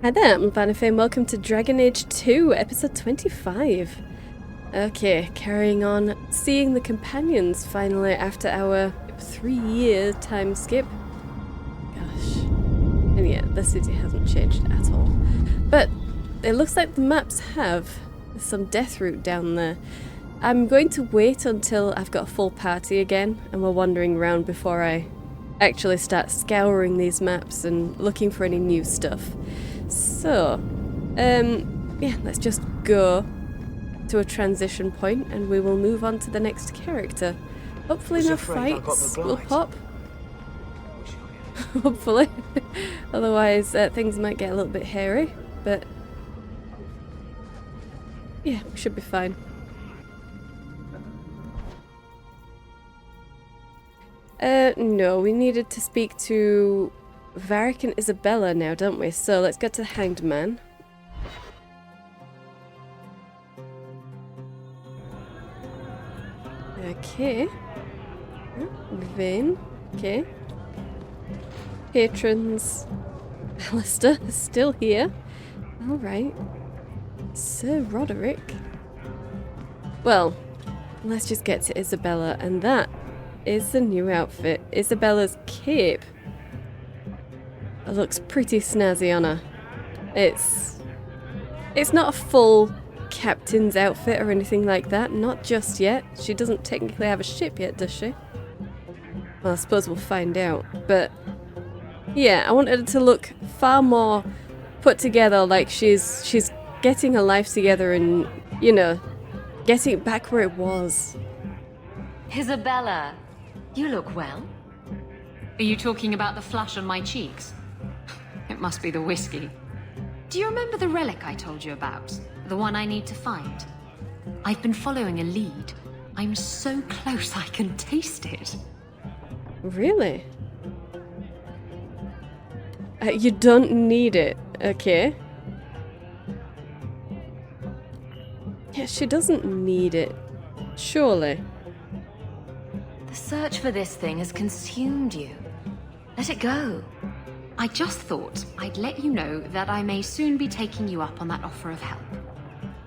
Hi there, I'm Vanifay and welcome to Dragon Age 2, episode 25. Okay, carrying on, seeing the companions finally after our 3-year time skip. Gosh. And yeah, the city hasn't changed at all. But it looks like the maps have. There's some death route down there. I'm going to wait until I've got a full party again and we're wandering around before I actually start scouring these maps and looking for any new stuff. So, yeah, let's just go to a transition point and we will move on to the next character. Hopefully no fights will pop. Hopefully. Otherwise, things might get a little bit hairy, but yeah, we should be fine. No, we needed to speak to Varric and Isabella now, don't we? So let's get to the Hanged Man. Okay. Vin. Okay. Patrons. Alistair is still here. Alright. Sir Roderick. Well, let's just get to Isabella, and that is the new outfit. Isabella's cape. It looks pretty snazzy on her. It's not a full captain's outfit or anything like that. Not just yet. She doesn't technically have a ship yet, does she? Well, I suppose we'll find out. But yeah, I wanted her to look far more put together, like she's getting her life together and, you know, getting it back where it was. Isabella, you look well. Are you talking about the flush on my cheeks? It must be the whiskey. Do you remember the relic I told you about? The one I need to find? I've been following a lead. I'm so close I can taste it. Really? You don't need it, okay? Yeah, she doesn't need it. Surely. The search for this thing has consumed you. Let it go. I just thought I'd let you know that I may soon be taking you up on that offer of help.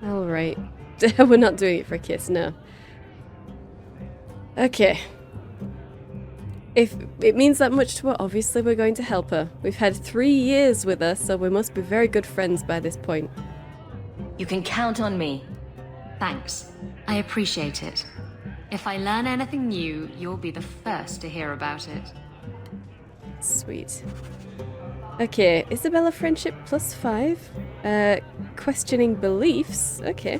Alright. We're not doing it for a kiss, no. Okay. If it means that much to her, obviously we're going to help her. We've had 3 years with her, so we must be very good friends by this point. You can count on me. Thanks. I appreciate it. If I learn anything new, you'll be the first to hear about it. Sweet. Okay, Isabella friendship +5. Questioning beliefs. Okay.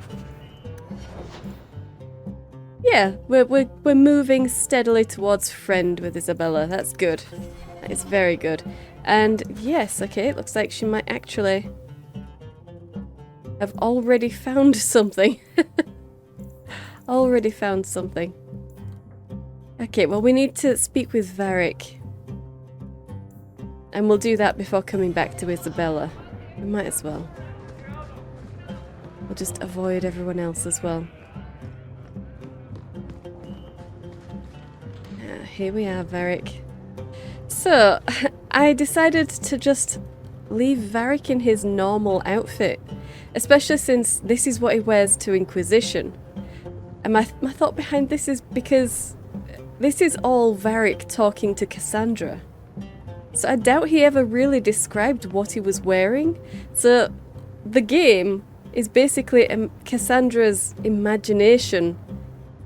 Yeah, we're moving steadily towards friend with Isabella. That's good. That is very good. And yes, okay, it looks like she might actually have already found something. Already found something. Okay, well, we need to speak with Varric. And we'll do that before coming back to Isabella. We might as well. We'll just avoid everyone else as well. Here we are, Varric. So, I decided to just leave Varric in his normal outfit. Especially since this is what he wears to Inquisition. And my thought behind this is because this is all Varric talking to Cassandra. So I doubt he ever really described what he was wearing. So the game is basically Cassandra's imagination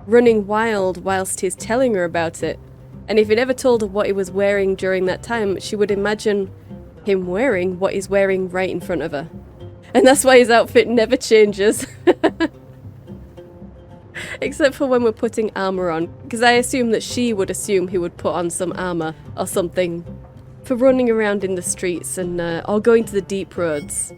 running wild whilst he's telling her about it. And if he'd ever told her what he was wearing during that time, she would imagine him wearing what he's wearing right in front of her. And that's why his outfit never changes. Except for when we're putting armor on. Because I assume that she would assume he would put on some armor or something for running around in the streets and or going to the deep roads.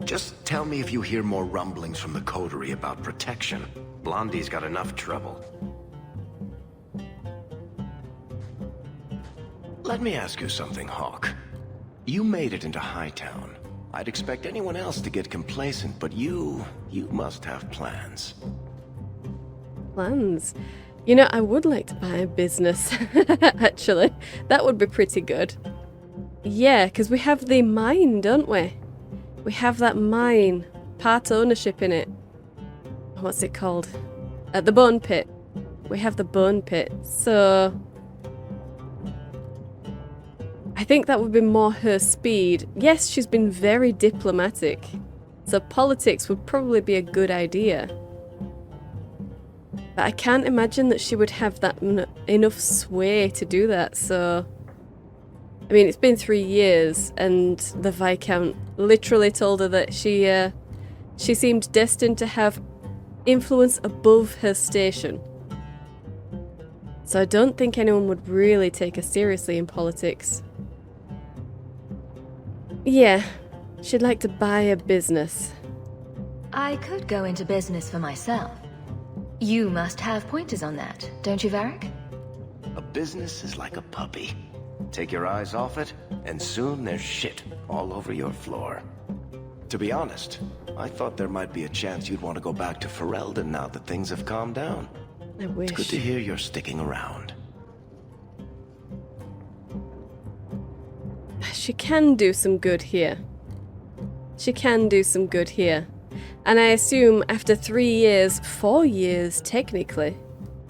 Just tell me if you hear more rumblings from the coterie about protection. Blondie's got enough trouble. Let me ask you something, Hawke. You made it into Hightown. I'd expect anyone else to get complacent, but you must have plans. Plans? You know, I would like to buy a business, actually. That would be pretty good. Yeah, because we have the mine, don't we? We have that mine. Part ownership in it. What's it called? The bone pit. We have the bone pit. So I think that would be more her speed. Yes, she's been very diplomatic. So politics would probably be a good idea. But I can't imagine that she would have that enough sway to do that, so... I mean, it's been 3 years, and the Viscount literally told her that she seemed destined to have influence above her station. So I don't think anyone would really take her seriously in politics. Yeah, she'd like to buy a business. I could go into business for myself. You must have pointers on that, don't you, Varric? A business is like a puppy. Take your eyes off it, and soon there's shit all over your floor. To be honest, I thought there might be a chance you'd want to go back to Ferelden now that things have calmed down. I wish. It's good to hear you're sticking around. She can do some good here. She can do some good here. And I assume after 3 years, 4 years technically,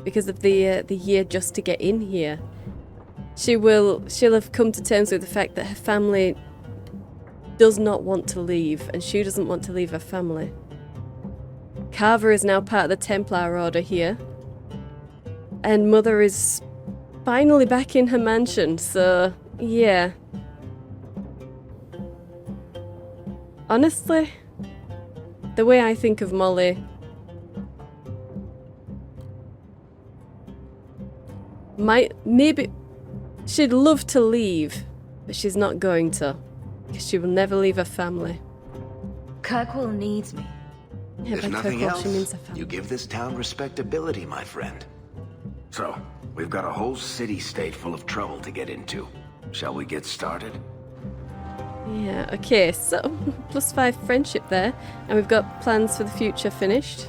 because of the year just to get in here, she'll have come to terms with the fact that her family does not want to leave, and she doesn't want to leave her family. Carver is now part of the Templar Order here, and Mother is finally back in her mansion, so yeah. Honestly, the way I think of Molly, maybe she'd love to leave, but she's not going to, because she will never leave her family. Kirkwall needs me. Yeah, If by nothing Kirkwall, else, she means her family. you give this town respectability, my friend. So, we've got a whole city-state full of trouble to get into. Shall we get started? Yeah, okay, so +5 friendship there, and we've got plans for the future finished.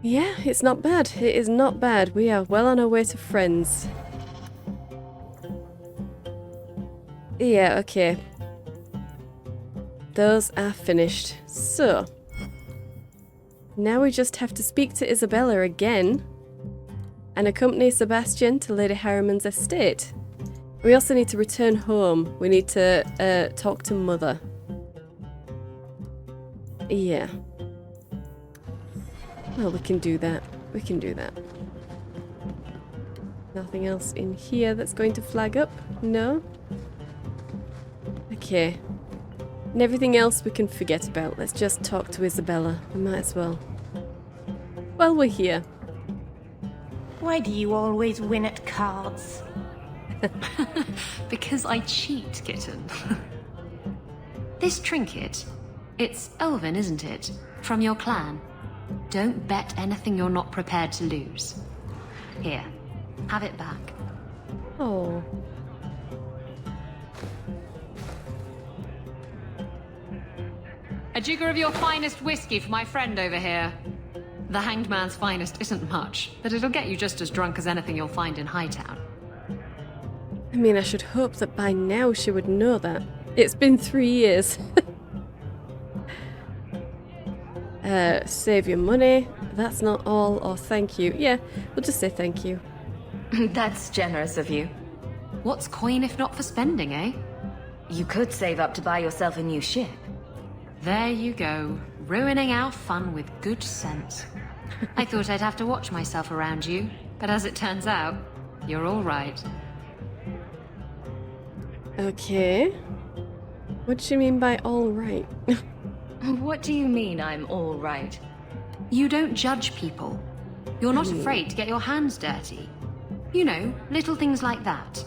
Yeah, it's not bad. It is not bad. We are well on our way to friends. Yeah, okay. Those are finished. So, now we just have to speak to Isabella again and accompany Sebastian to Lady Harriman's estate. We also need to return home. We need to talk to Mother. Yeah. Well, we can do that. We can do that. Nothing else in here that's going to flag up? No? Okay. And everything else we can forget about. Let's just talk to Isabella. We might as well. Well, we're here. Why do you always win at cards? Because I cheat, kitten. This trinket, it's elven, isn't it? From your clan. Don't bet anything you're not prepared to lose. Here, have it back. Oh. A jigger of your finest whiskey for my friend over here. The hanged man's finest isn't much, but it'll get you just as drunk as anything you'll find in Hightown. I mean, I should hope that by now she would know that. It's been 3 years. Save your money. That's not all, or thank you. Yeah, we'll just say thank you. That's generous of you. What's coin if not for spending, eh? You could save up to buy yourself a new ship. There you go, ruining our fun with good sense. I thought I'd have to watch myself around you, but as it turns out, you're all right. Okay. What do you mean by all right? What do you mean I'm all right? You don't judge people. You're not afraid to get your hands dirty. You know, little things like that.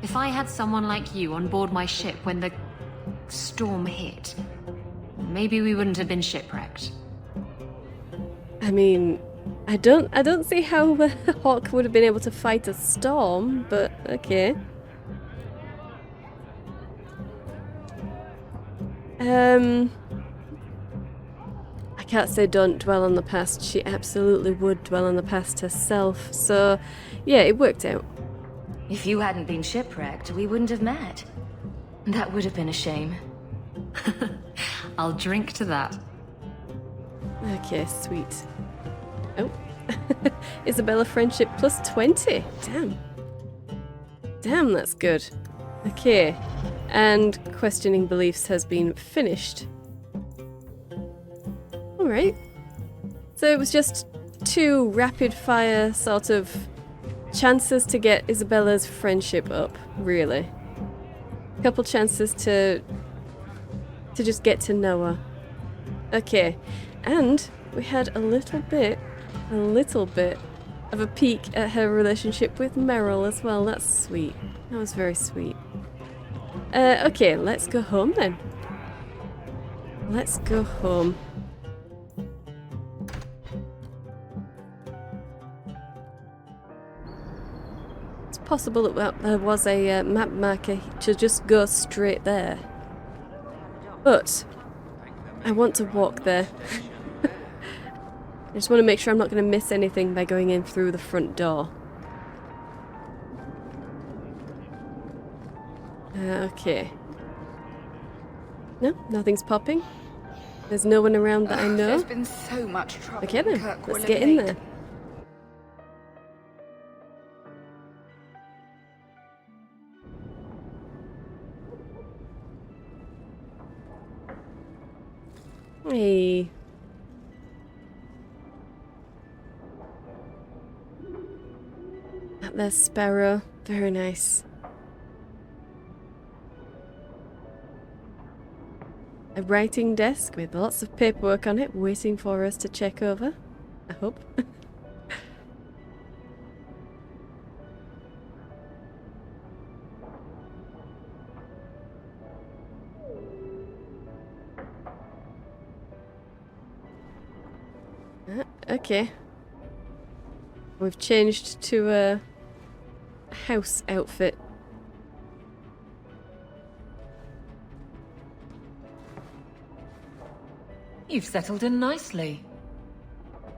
If I had someone like you on board my ship when the storm hit, maybe we wouldn't have been shipwrecked. I mean, I don't see how Hawke would have been able to fight a storm, but okay. I can't say don't dwell on the past. She absolutely would dwell on the past herself. So, yeah, it worked out. If you hadn't been shipwrecked, we wouldn't have met. That would have been a shame. I'll drink to that. Okay, sweet. Oh. Isabella friendship plus 20. Damn. Damn, that's good. Okay. And questioning beliefs has been finished. Alright. So it was just 2 rapid fire sort of chances to get Isabella's friendship up, really. A couple chances to just get to know her. Okay. And we had a little bit of a peek at her relationship with Meryl as well. That's sweet. That was very sweet. Okay, let's go home then. Let's go home. It's possible that there was a map marker to just go straight there. But I want to walk there. I just want to make sure I'm not going to miss anything by going in through the front door. Okay. No, nothing's popping. There's no one around that I know. There's been so much trouble. Okay then, Kirkwall let's of get in late. there. Hey. There's Sparrow. Very nice. A writing desk with lots of paperwork on it waiting for us to check over. I hope. Okay. We've changed to a house outfit. You've settled in nicely.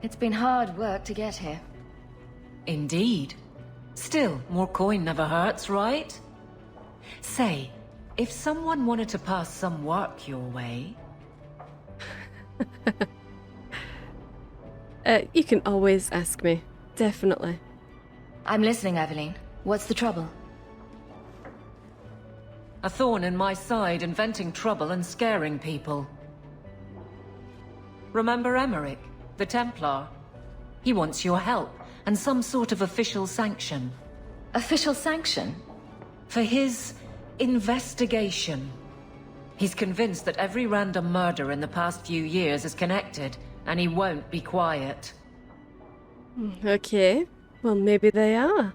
It's been hard work to get here. Indeed. Still, more coin never hurts, right? Say, if someone wanted to pass some work your way... You can always ask me. Definitely. I'm listening, Aveline. What's the trouble? A thorn in my side, inventing trouble and scaring people. Remember Emmerich, the Templar? He wants your help, and some sort of official sanction. Official sanction? For his investigation. He's convinced that every random murder in the past few years is connected, and he won't be quiet. Okay. Well, maybe they are.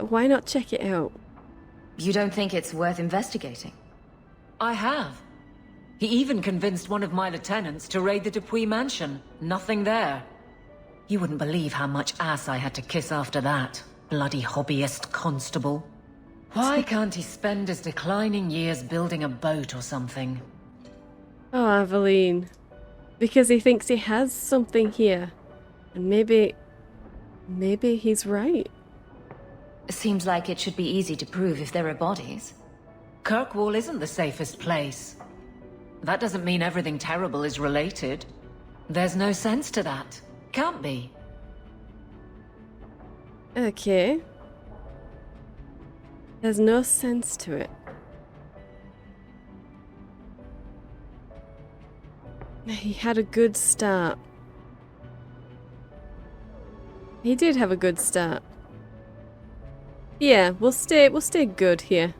Why not check it out? You don't think it's worth investigating? I have. He even convinced one of my lieutenants to raid the Dupuis mansion. Nothing there. You wouldn't believe how much ass I had to kiss after that. Bloody hobbyist constable. Why can't he spend his declining years building a boat or something? Oh, Aveline. Because he thinks he has something here. And maybe he's right. Seems like it should be easy to prove if there are bodies. Kirkwall isn't the safest place. That doesn't mean everything terrible is related. There's no sense to that. Can't be. Okay. There's no sense to it. He had a good start. He did have a good start. Yeah, we'll stay good here.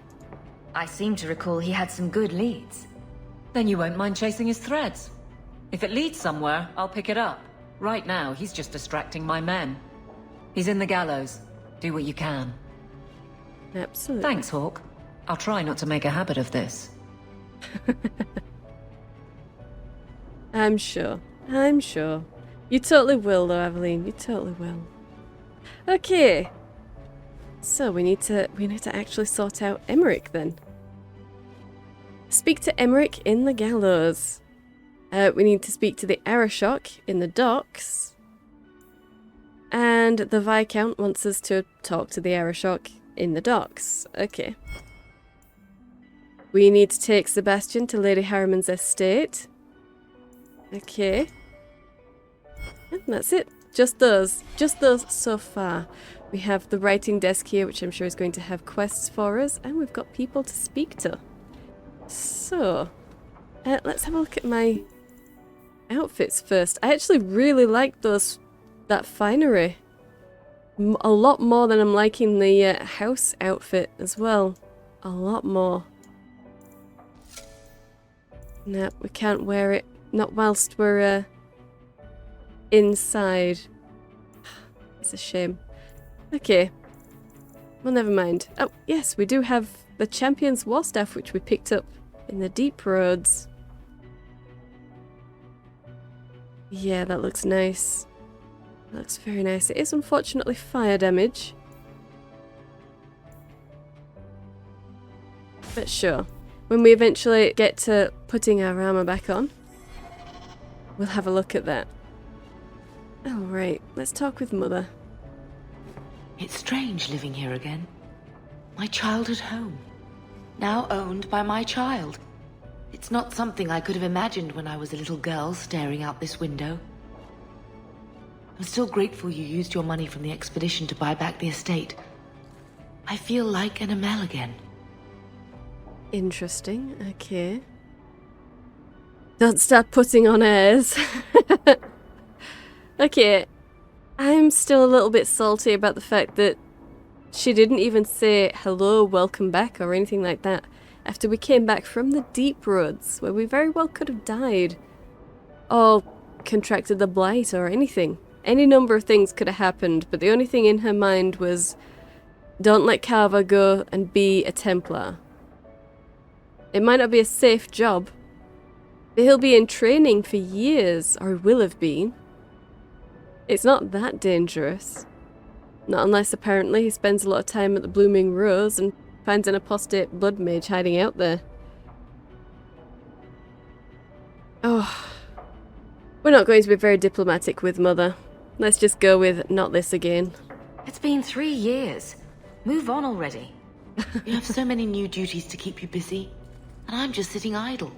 I seem to recall he had some good leads. Then you won't mind chasing his threads. If it leads somewhere, I'll pick it up. Right now, he's just distracting my men. He's in the gallows. Do what you can. Absolutely. Thanks, Hawke. I'll try not to make a habit of this. I'm sure. I'm sure. You totally will, though, Aveline. You totally will. Okay. So we need to actually sort out Emmerich then. Speak to Emmerich in the gallows. We need to speak to the Arashok in the docks. And the Viscount wants us to talk to the Arashok in the docks. Okay. We need to take Sebastian to Lady Harriman's estate. Okay. And that's it. Just those so far. We have the writing desk here, which I'm sure is going to have quests for us, and we've got people to speak to. So, let's have a look at my outfits first. I actually really like that finery. A lot more than I'm liking the house outfit as well. A lot more. No, we can't wear it. Not whilst we're inside. It's a shame. Okay. Well, never mind. Oh, yes, we do have the Champion's War Staff, which we picked up in the Deep Roads. Yeah, that looks nice. That looks very nice. It is unfortunately fire damage. But sure. When we eventually get to putting our armour back on, we'll have a look at that. Alright, let's talk with Mother. It's strange living here again. My childhood home. Now owned by my child. It's not something I could have imagined when I was a little girl staring out this window. I'm still grateful you used your money from the expedition to buy back the estate. I feel like an Amel again. Interesting, okay. Don't start putting on airs. Okay, I'm still a little bit salty about the fact that she didn't even say hello, welcome back, or anything like that after we came back from the Deep Roads, where we very well could have died. Or contracted the blight or anything. Any number of things could have happened, but the only thing in her mind was, don't let Carver go and be a Templar. It might not be a safe job, but he'll be in training for years, or he will have been. It's not that dangerous. Not unless apparently he spends a lot of time at the Blooming Rose and finds an apostate blood mage hiding out there. Oh, we're not going to be very diplomatic with Mother. Let's just go with not this again. It's been 3 years. Move on already. You have so many new duties to keep you busy, and I'm just sitting idle.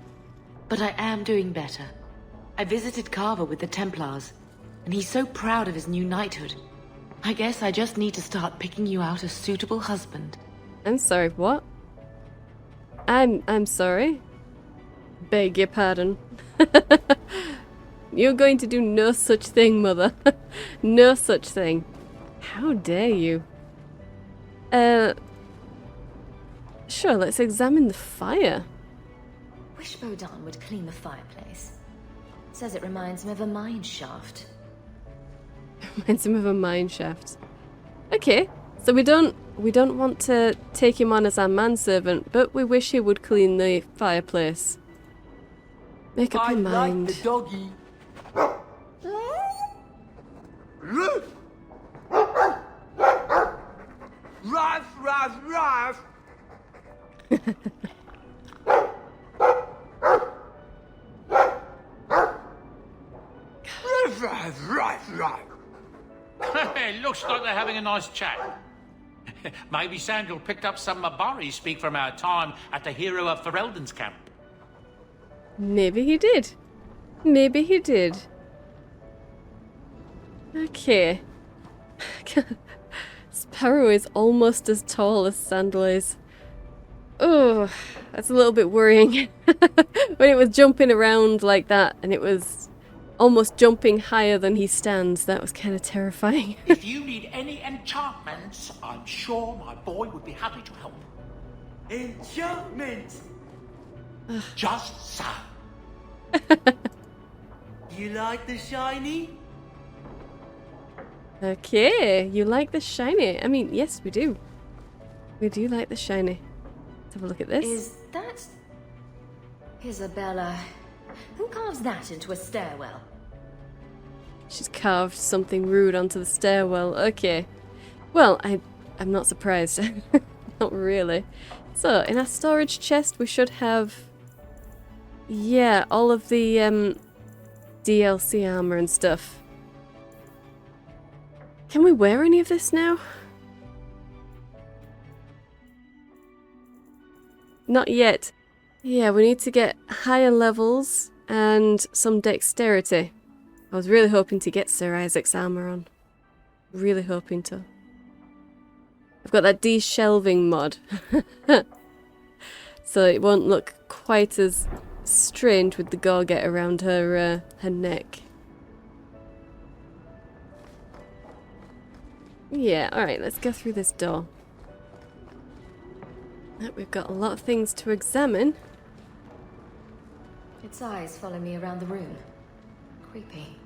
But I am doing better. I visited Carver with the Templars, and he's so proud of his new knighthood. I guess I just need to start picking you out a suitable husband. I'm sorry, what? I'm sorry? Beg your pardon. You're going to do no such thing, Mother. No such thing. How dare you? Sure, let's examine the fire. Wish Bodan would clean the fireplace. Says it reminds him of a mine shaft. Reminds him of a mine shaft. Okay, so we don't want to take him on as our manservant, but we wish he would clean the fireplace. Make up your mind. Like the doggy. Ruff, ruff, ruff. Ruff, ruff, ruff. It looks like they're having a nice chat. Maybe Sandal picked up some Mabari speak from our time at the hero of Ferelden's camp. Maybe he did. Maybe he did. Okay. Sparrow is almost as tall as Sandal is. Oh, that's a little bit worrying. When it was jumping around like that and it was almost jumping higher than he stands, that was kind of terrifying. If you need any enchantments, I'm sure my boy would be happy to help. Enchantment. Just so. You like the shiny? Okay, you like the shiny. I mean, yes, we do. We do like the shiny. Let's have a look at this. Is that... Isabella? Who carves that into a stairwell? She's carved something rude onto the stairwell. Okay. Well, I'm not surprised. Not really. So, in our storage chest, we should have... Yeah, all of the DLC armor and stuff. Can we wear any of this now? Not yet. Yeah, we need to get higher levels and some dexterity. I was really hoping to get Sir Isaac's armor on. Really hoping to. I've got that de-shelving mod. So it won't look quite as strange with the gorget around her neck. Yeah, alright, let's go through this door. We've got a lot of things to examine. Its eyes follow me around the room. Creepy.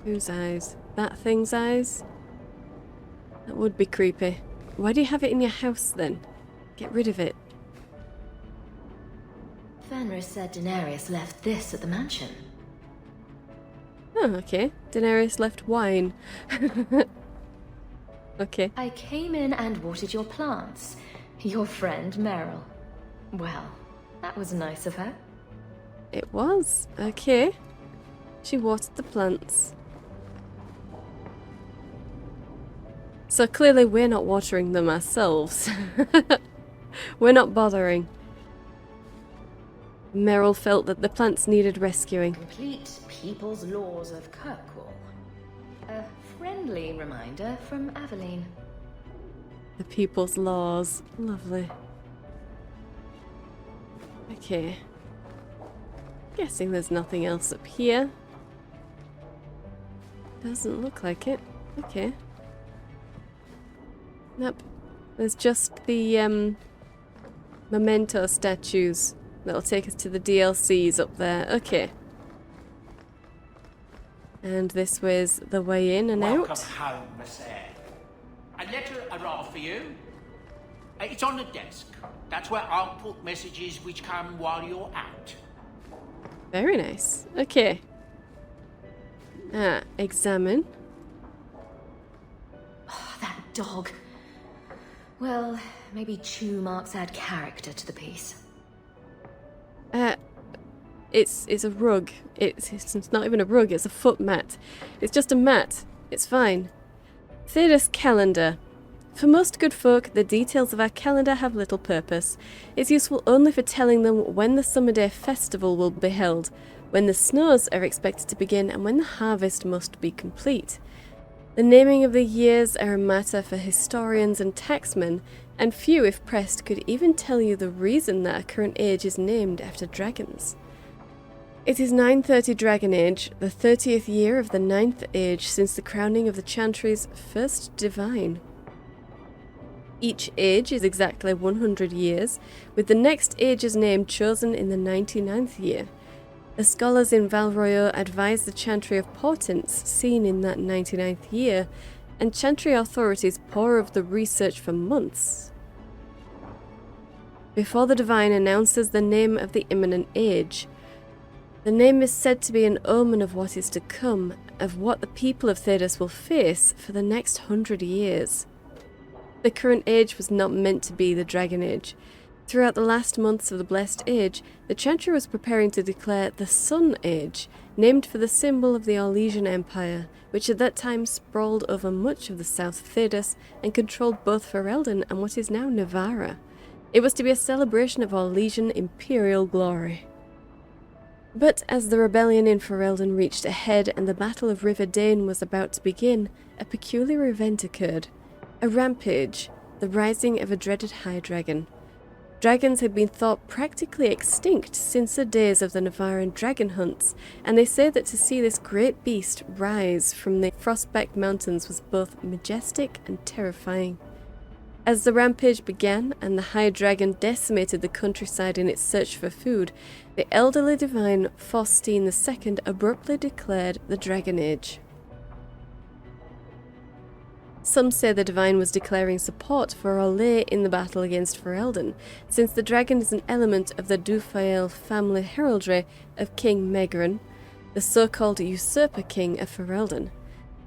Whose eyes? That thing's eyes? That would be creepy. Why do you have it in your house then? Get rid of it. Fenris said Daenerys left this at the mansion. Oh, okay. Daenerys left wine. Okay. I came in and watered your plants. Your friend Meryl. Well, that was nice of her. It was. Okay. She watered the plants. So clearly we're not watering them ourselves. We're not bothering. Meryl felt that the plants needed rescuing. Complete People's Laws of Kirkwall. A friendly reminder from Aveline. The People's Laws. Lovely. Okay. Guessing there's nothing else up here. Doesn't look like it. Okay. Nope. There's just the memento statues that'll take us to the DLCs up there. Okay. And this was the way in and Welcome out. home, Miss Eyre. A letter arrived for you. It's on the desk. That's where I'll put messages which come while you're out. Very nice. Okay. Examine. Oh, that dog. Well, maybe chew marks add character to the piece. It's a rug. It's not even a rug, it's a foot mat. It's just a mat. It's fine. Thedas calendar. For most good folk, the details of our calendar have little purpose. It's useful only for telling them when the Summer Day Festival will be held, when the snows are expected to begin, and when the harvest must be complete. The naming of the years are a matter for historians and taxmen, and few, if pressed, could even tell you the reason that our current age is named after dragons. It is 930 Dragon Age, the 30th year of the 9th age since the crowning of the Chantry's first divine. Each age is exactly 100 years, with the next age's name chosen in the 99th year. The scholars in Val Royeaux advise the Chantry of portents seen in that 99th year, and Chantry authorities pore over the research for months before the divine announces the name of the imminent age. The name is said to be an omen of what is to come, of what the people of Thedas will face for the next 100 years. The current age was not meant to be the Dragon Age. Throughout the last months of the Blessed Age, the Chantry was preparing to declare the Sun Age, named for the symbol of the Orlesian Empire, which at that time sprawled over much of the south of Thedas and controlled both Ferelden and what is now Nevarra. It was to be a celebration of Orlesian imperial glory. But as the rebellion in Ferelden reached a head and the Battle of River Dane was about to begin, a peculiar event occurred. A rampage, the rising of a dreaded high dragon. Dragons had been thought practically extinct since the days of the Nevarran dragon hunts, and they say that to see this great beast rise from the Frostback Mountains was both majestic and terrifying. As the rampage began and the high dragon decimated the countryside in its search for food, the elderly divine Faustine II abruptly declared the Dragon Age. Some say the divine was declaring support for Olay in the battle against Ferelden, since the dragon is an element of the Dufhael family heraldry of King Megran, the so-called usurper king of Ferelden.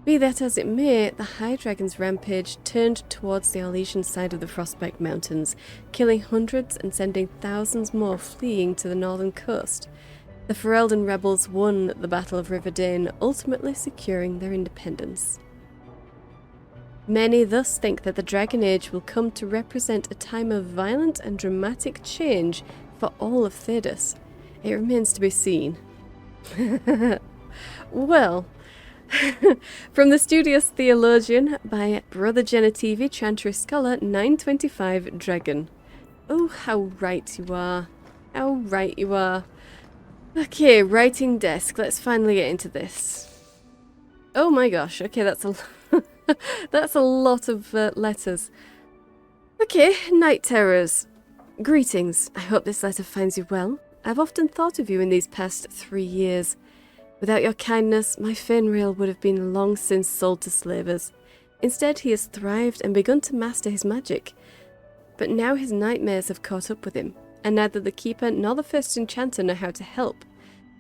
Be that as it may, the High Dragon's rampage turned towards the Orlesian side of the Frostback Mountains, killing hundreds and sending thousands more fleeing to the northern coast. The Ferelden rebels won the Battle of River Dane, ultimately securing their independence. Many thus think that the Dragon Age will come to represent a time of violent and dramatic change for all of Thedas. It remains to be seen. Well, from the Studious Theologian by Brother Genitivi, Chantry Scholar, 925 Dragon. Oh, how right you are. How right you are. Okay, writing desk. Let's finally get into this. Oh my gosh. Okay, that's a that's a lot of letters. Okay, Night Terrors. Greetings. I hope this letter finds you well. I've often thought of you in these past 3 years. Without your kindness, my Fenrir would have been long since sold to slavers. Instead, he has thrived and begun to master his magic. But now his nightmares have caught up with him, and neither the Keeper nor the First Enchanter know how to help.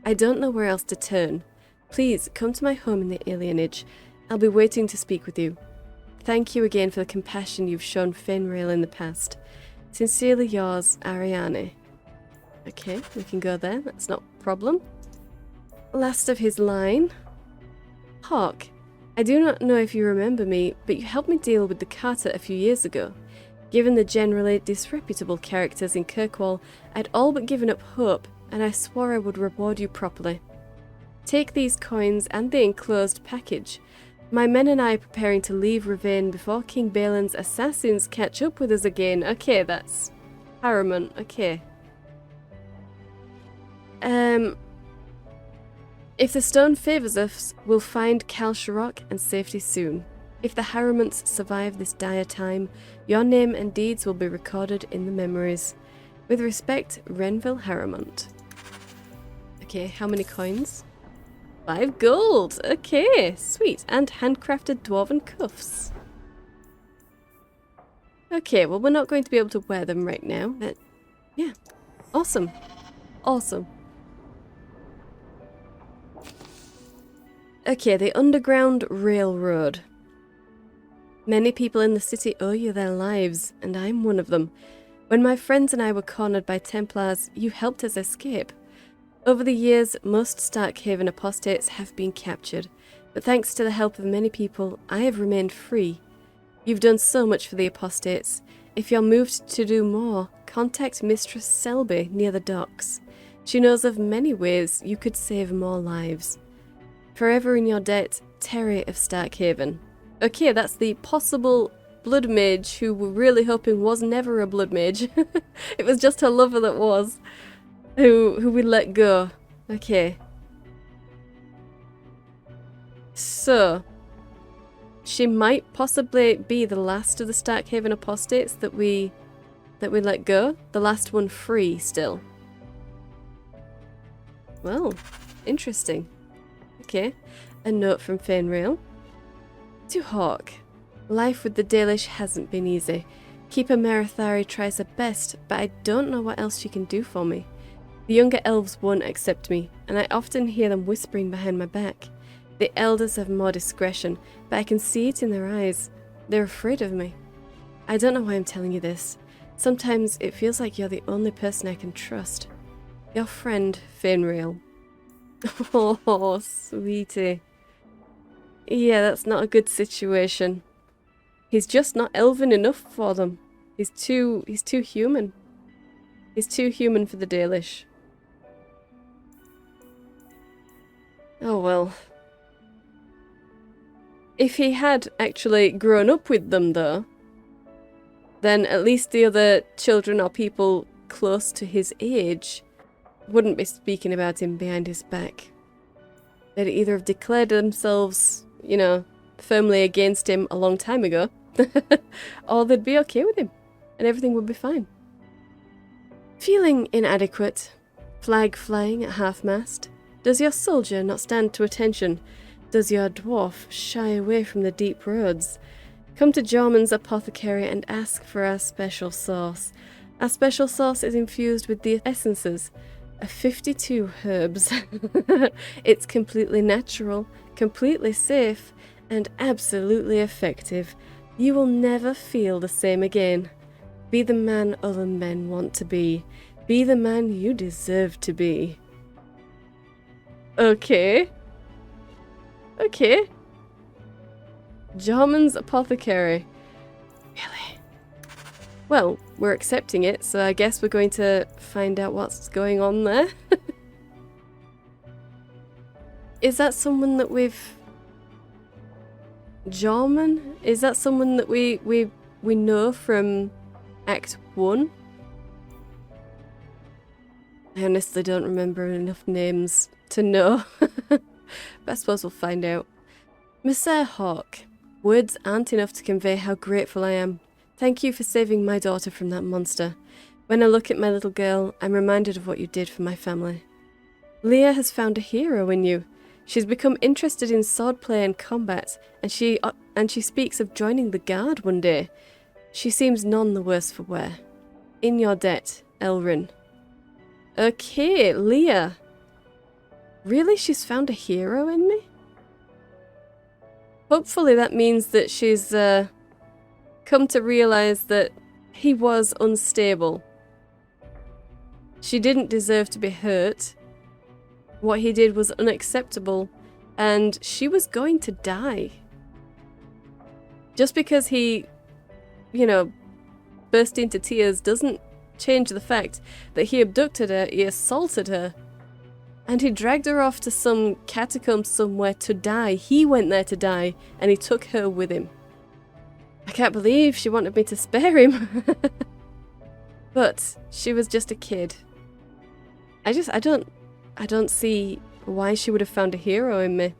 I don't know where else to turn. Please, come to my home in the alienage. I'll be waiting to speak with you. Thank you again for the compassion you've shown Fenrir in the past. Sincerely yours, Ariane. Okay, we can go there. That's not a problem. Last of his line. Hawke, I do not know if you remember me, but you helped me deal with the Carter a few years ago. Given the generally disreputable characters in Kirkwall, I'd all but given up hope, and I swore I would reward you properly. Take these coins and the enclosed package. My men and I are preparing to leave Ravane before King Balin's assassins catch up with us again. Okay, that's paramount. Okay. If the stone favours us, we'll find Kal Sharok and safety soon. If the Harrimans survive this dire time, your name and deeds will be recorded in the memories. With respect, Renville Harrimont. Okay, how many coins? 5 gold! Okay, sweet. And handcrafted dwarven cuffs. Okay, well we're not going to be able to wear them right now, but yeah. Awesome. Awesome. Okay, the Underground Railroad. Many people in the city owe you their lives, and I'm one of them. When my friends and I were cornered by Templars, you helped us escape. Over the years, most Starkhaven apostates have been captured, but thanks to the help of many people, I have remained free. You've done so much for the apostates. If you're moved to do more, contact Mistress Selby near the docks. She knows of many ways you could save more lives. Forever in your debt, Terry of Starkhaven. Okay, that's the possible blood mage who we're really hoping was never a blood mage. It was just her lover that was. Who we let go. Okay. So, she might possibly be the last of the Starkhaven apostates that we let go. The last one free still. Well, interesting. Okay. A note from Fenrir. To Hawke. Life with the Dalish hasn't been easy. Keeper Merathari tries her best, but I don't know what else she can do for me. The younger elves won't accept me, and I often hear them whispering behind my back. The elders have more discretion, but I can see it in their eyes. They're afraid of me. I don't know why I'm telling you this. Sometimes it feels like you're the only person I can trust. Your friend, Fenrir. Oh, sweetie. Yeah, that's not a good situation. He's just not elven enough for them. He's too human. He's too human for the Dalish. Oh well. If he had actually grown up with them though, then at least the other children or people close to his age wouldn't be speaking about him behind his back. They'd either have declared themselves, you know, firmly against him a long time ago, or they'd be okay with him, and everything would be fine. Feeling inadequate, flag flying at half-mast, does your soldier not stand to attention? Does your dwarf shy away from the deep roads? Come to Jorman's apothecary and ask for our special sauce. Our special sauce is infused with the essences of 52 herbs. It's completely natural, completely safe, and absolutely effective. You will never feel the same again. Be the man other men want to be. Be the man you deserve to be. Okay. Okay. Jarman's Apothecary. Really? Well, we're accepting it, so I guess we're going to find out what's going on there. Is that someone that we've... Jarman? Is that someone that we know from Act 1? I honestly don't remember enough names to know. But I suppose we'll find out. Messere Hawke, words aren't enough to convey how grateful I am. Thank you for saving my daughter from that monster. When I look at my little girl, I'm reminded of what you did for my family. Leah has found a hero in you. She's become interested in swordplay and combat, and she speaks of joining the guard one day. She seems none the worse for wear. In your debt, Elrin. Okay, Leah. Really? She's found a hero in me? Hopefully that means that she's come to realise that he was unstable. She didn't deserve to be hurt. What he did was unacceptable, and she was going to die. Just because he, burst into tears doesn't change the fact that he abducted her, he assaulted her, and he dragged her off to some catacomb somewhere to die. He went there to die, and he took her with him. I can't believe she wanted me to spare him. But she was just a kid. I don't see why she would have found a hero in me.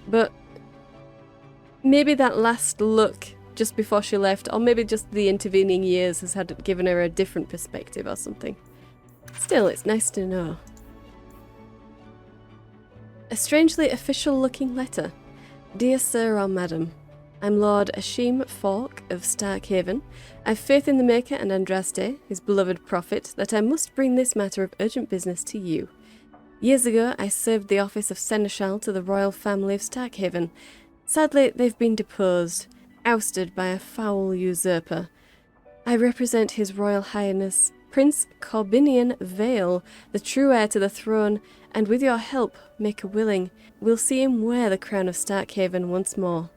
But maybe that last look just before she left, or maybe just the intervening years has given her a different perspective or something. Still, it's nice to know. A strangely official-looking letter. Dear Sir or Madam, I'm Lord Ashim Falk of Starkhaven. I've faith in the Maker and Andraste, his beloved prophet, that I must bring this matter of urgent business to you. Years ago, I served the office of Seneschal to the royal family of Starkhaven. Sadly, they've been deposed, ousted by a foul usurper. I represent His Royal Highness Prince Corbinian Vale, the true heir to the throne, and with your help, Maker willing, we'll see him wear the crown of Starkhaven once more.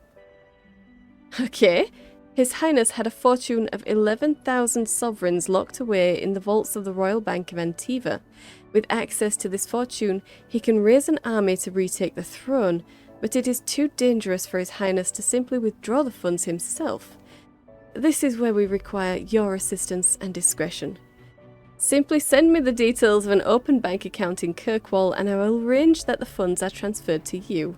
Okay. His Highness had a fortune of 11,000 sovereigns locked away in the vaults of the Royal Bank of Antiva. With access to this fortune, he can raise an army to retake the throne, but it is too dangerous for His Highness to simply withdraw the funds himself. This is where we require your assistance and discretion. Simply send me the details of an open bank account in Kirkwall and I will arrange that the funds are transferred to you.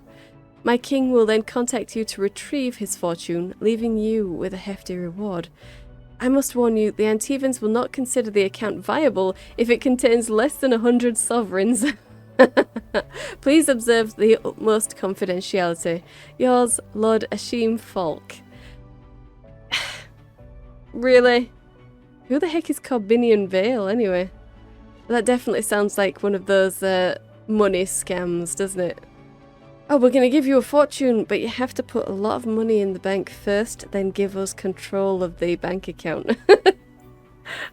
My king will then contact you to retrieve his fortune, leaving you with a hefty reward. I must warn you, the Antivans will not consider the account viable if it contains less than 100 sovereigns. Please observe the utmost confidentiality. Yours, Lord Ashim Falk. Really? Who the heck is Corbinian Vale, anyway? That definitely sounds like one of those money scams, doesn't it? Oh, we're going to give you a fortune, but you have to put a lot of money in the bank first, then give us control of the bank account.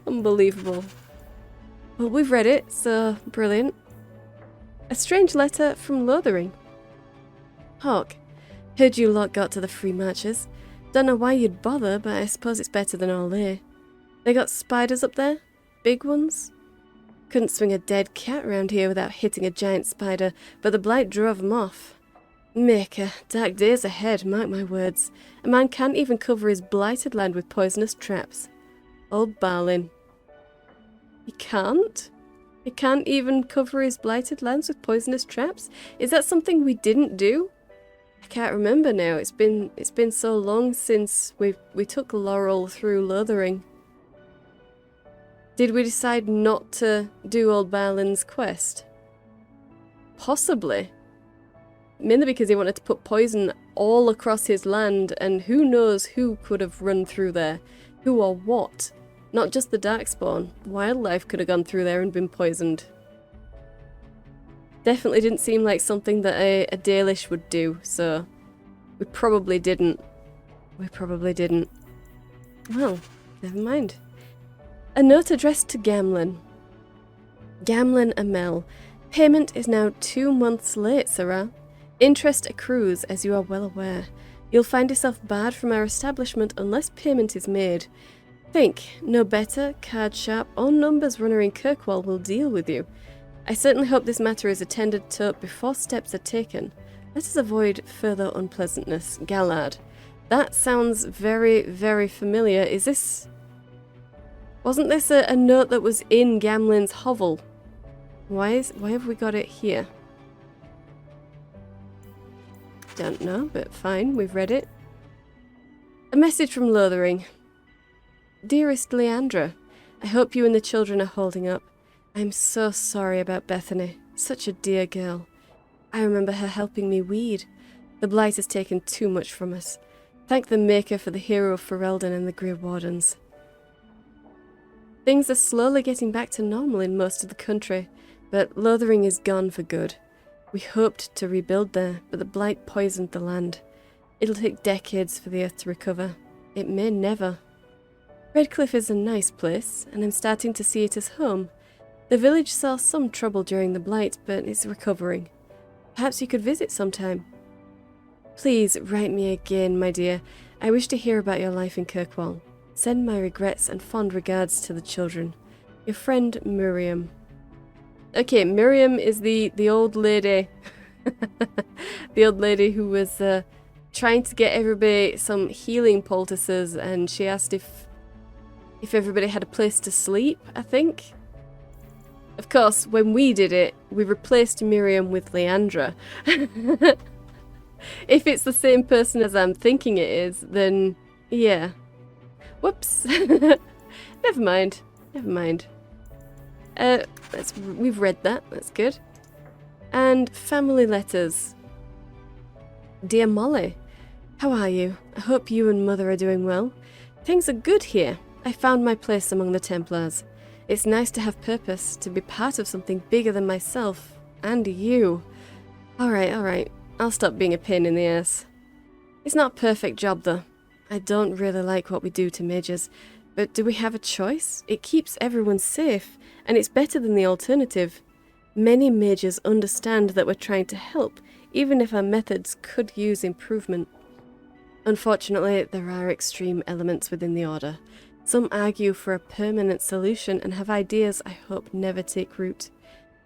Unbelievable. Well, we've read it, so brilliant. A strange letter from Lothering. Hawke, heard you lot got to the Free Marchers. Don't know why you'd bother, but I suppose it's better than all there. They got spiders up there? Big ones? Couldn't swing a dead cat around here without hitting a giant spider, but the blight drove them off. Maker, dark days ahead, mark my words. A man can't even cover his blighted land with poisonous traps. Old Balin. He can't? He can't even cover his blighted lands with poisonous traps? Is that something we didn't do? I can't remember now. It's been so long since we took Laurel through Lothering. Did we decide not to do Old Balin's quest? Possibly. Mainly because he wanted to put poison all across his land, and who knows who could have run through there. Who or what. Not just the Darkspawn. Wildlife could have gone through there and been poisoned. Definitely didn't seem like something that a Dalish would do, so we probably didn't. Well, never mind. A note addressed to Gamlen. Gamlen Amel. Payment is now 2 months late, Sarah. Interest accrues, as you are well aware. You'll find yourself barred from our establishment unless payment is made. Think, no better, card sharp, or numbers runner in Kirkwall will deal with you. I certainly hope this matter is attended to before steps are taken. Let us avoid further unpleasantness. Gallard. That sounds very, very familiar. Is this... Wasn't this a note that was in Gamlen's hovel? Why have we got it here? Don't know, but fine, we've read it. A message from Lothering. Dearest Leandra, I hope you and the children are holding up. I'm so sorry about Bethany. Such a dear girl. I remember her helping me weed. The blight has taken too much from us. Thank the Maker for the hero of Ferelden and the Greer Wardens. Things are slowly getting back to normal in most of the country, but Lothering is gone for good. We hoped to rebuild there, but the blight poisoned the land. It'll take decades for the earth to recover. It may never. Redcliffe is a nice place, and I'm starting to see it as home. The village saw some trouble during the blight, but it's recovering. Perhaps you could visit sometime. Please write me again, my dear. I wish to hear about your life in Kirkwall. Send my regrets and fond regards to the children. Your friend, Miriam. Okay, Miriam is the old lady. The old lady who was trying to get everybody some healing poultices, and she asked if everybody had a place to sleep, I think. Of course, when we did it, we replaced Miriam with Leandra. If it's the same person as I'm thinking it is, then yeah. Whoops. Never mind. Never mind. We've read that. That's good. And family letters. Dear Molly, how are you? I hope you and Mother are doing well. Things are good here. I found my place among the Templars. It's nice to have purpose, to be part of something bigger than myself. And you. Alright. I'll stop being a pain in the ass. It's not a perfect job, though. I don't really like what we do to mages, but do we have a choice? It keeps everyone safe, and it's better than the alternative. Many mages understand that we're trying to help, even if our methods could use improvement. Unfortunately, there are extreme elements within the Order. Some argue for a permanent solution and have ideas I hope never take root.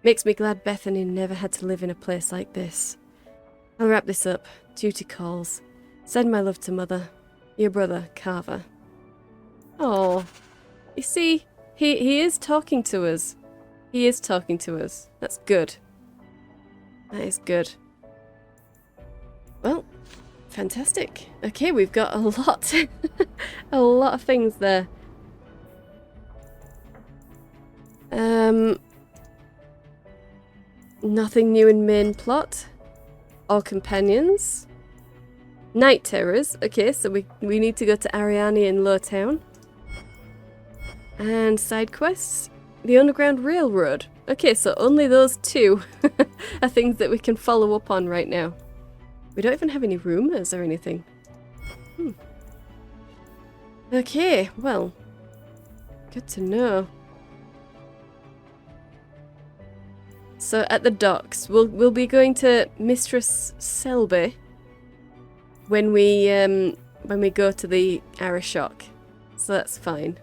Makes me glad Bethany never had to live in a place like this. I'll wrap this up. Duty calls. Send my love to Mother. Your brother, Carver. Oh, you see, he is talking to us. He is talking to us. That's good. That is good. Well, fantastic. Okay, we've got a lot. A lot of things there. Nothing new in main plot. Or companions. Night terrors. Okay, so we need to go to Ariane in Lowtown. And side quests. The Underground Railroad. Okay, so only those two are things that we can follow up on right now. We don't even have any rumours or anything. Okay, well. Good to know. So at the docks, we'll be going to Mistress Selby when we go to the Arashok. So that's fine.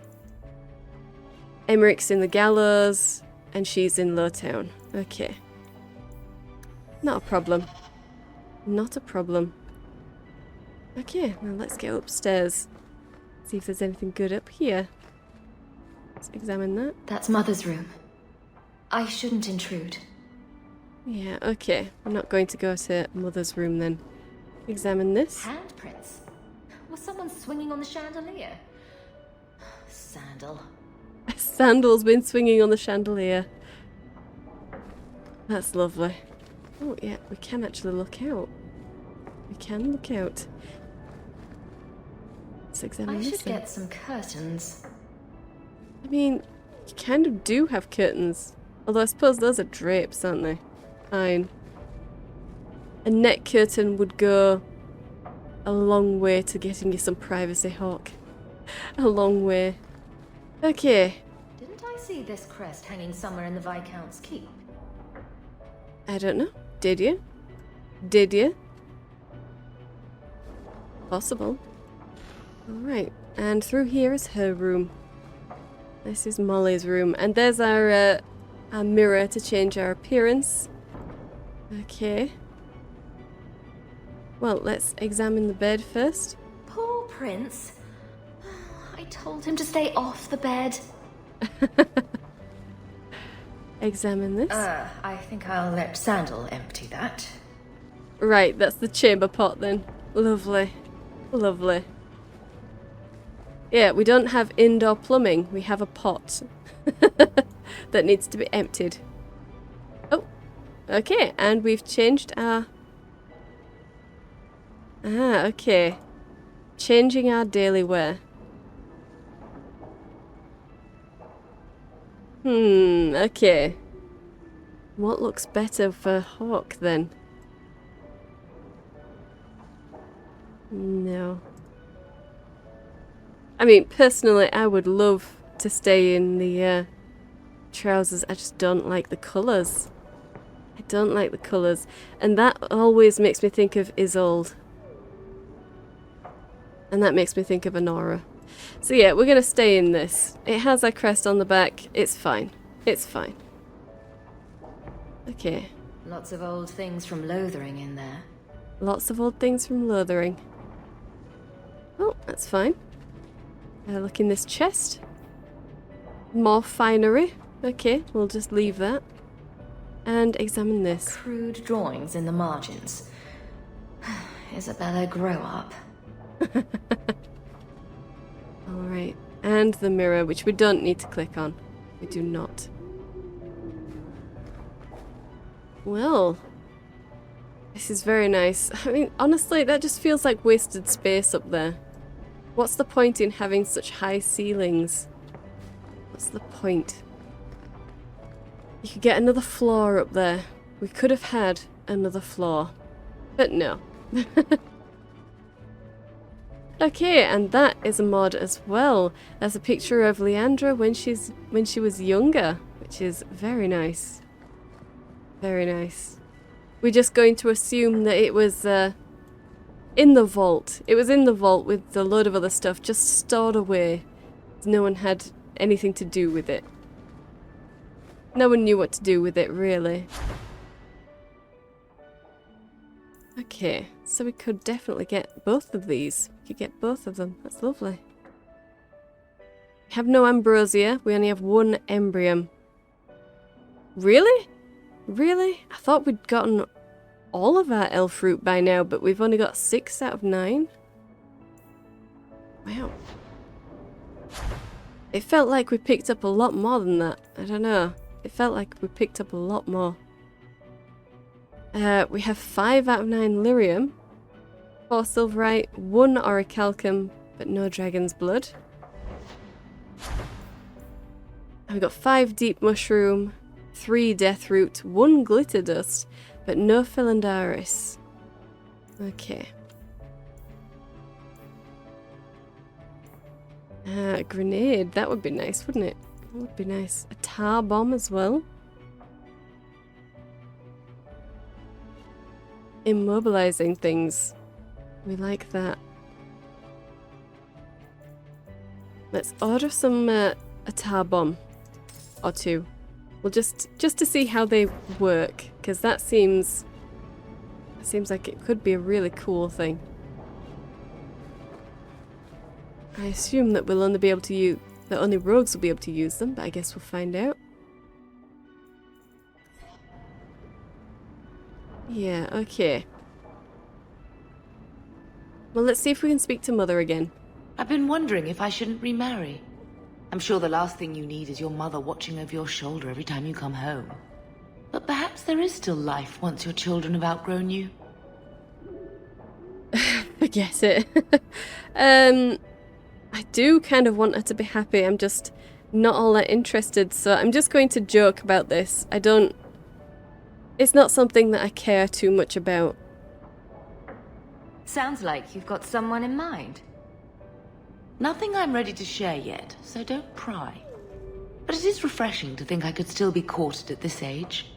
Emmerich's in the Gallows, and she's in Lowtown. Okay. Not a problem. Not a problem. Okay, now let's get upstairs. See if there's anything good up here. Let's examine that. That's Mother's room. I shouldn't intrude. Yeah, okay. I'm not going to go to Mother's room then. Examine this. Handprints? Was someone swinging on the chandelier? Sandal. Sandal's been swinging on the chandelier. That's lovely. Oh yeah, we can actually look out. We can look out. Let's examine this. I should get some curtains. I mean, you kind of do have curtains. Although I suppose those are drapes, aren't they? Fine. A net curtain would go a long way to getting you some privacy, Hawke. A long way. Okay. Didn't I see this crest hanging somewhere in the Viscount's keep? I don't know. Did you? Did you? Possible. Alright, and through here is her room. This is Molly's room, and there's our mirror to change our appearance. Okay. Well, let's examine the bed first. Poor Prince. I told him to stay off the bed. Examine this. I think I'll let Sandal empty that. Right, that's the chamber pot then. Lovely. Lovely. Yeah, we don't have indoor plumbing. We have a pot that needs to be emptied. Oh, okay, and we've changed our... okay. Changing our daily wear. Okay. What looks better for Hawke then? No. I mean, personally, I would love to stay in the trousers. I just don't like the colours. I don't like the colours. And that always makes me think of Isolde. And that makes me think of Honora. So yeah, we're going to stay in this. It has our crest on the back. It's fine. It's fine. Okay. Lots of old things from Lothering in there. Lots of old things from Lothering. Oh, that's fine. Look in this chest. More finery. Okay, we'll just leave that. And examine this. Crude drawings in the margins. Isabella, grow up. Alright. And the mirror, which we don't need to click on. We do not. Well. This is very nice. I mean, honestly, that just feels like wasted space up there. What's the point in having such high ceilings? What's the point? You could get another floor up there. We could have had another floor. But no. Okay, and that is a mod as well. There's a picture of Leandra when she was younger, which is very nice. Very nice. We're just going to assume that it was in the vault. It was in the vault with a load of other stuff just stored away. No one had anything to do with it. No one knew what to do with it, really. Okay, so we could definitely get both of these. We could get both of them. That's lovely. We have no ambrosia. We only have one embryum. Really? Really? I thought we'd gotten all of our elf fruit by now, but we've only got 6 out of 9. Wow. It felt like we picked up a lot more than that. I don't know. It felt like we picked up a lot more. We have 5 out of 9 lyrium, 4 silverite, 1 orichalcum, but no dragon's blood. And we've got 5 deep mushroom, 3 death root, 1 glitter dust, but no philandaris. Okay. A grenade, that would be nice, wouldn't it? That would be nice. A tar bomb as well. Immobilizing things. We like that. Let's order some a tar bomb or 2. Well, just to see how they work, because that seems like it could be a really cool thing. I assume that we'll only be able to use that only rogues will be able to use them, but I guess we'll find out. Yeah, okay. Well, let's see if we can speak to Mother again. I've been wondering if I shouldn't remarry. I'm sure the last thing you need is your mother watching over your shoulder every time you come home. But perhaps there is still life once your children have outgrown you. Forget it. I do kind of want her to be happy. I'm just not all that interested, so I'm just going to joke about this. It's not something that I care too much about. Sounds like you've got someone in mind. Nothing I'm ready to share yet, so don't pry. But it is refreshing to think I could still be courted at this age.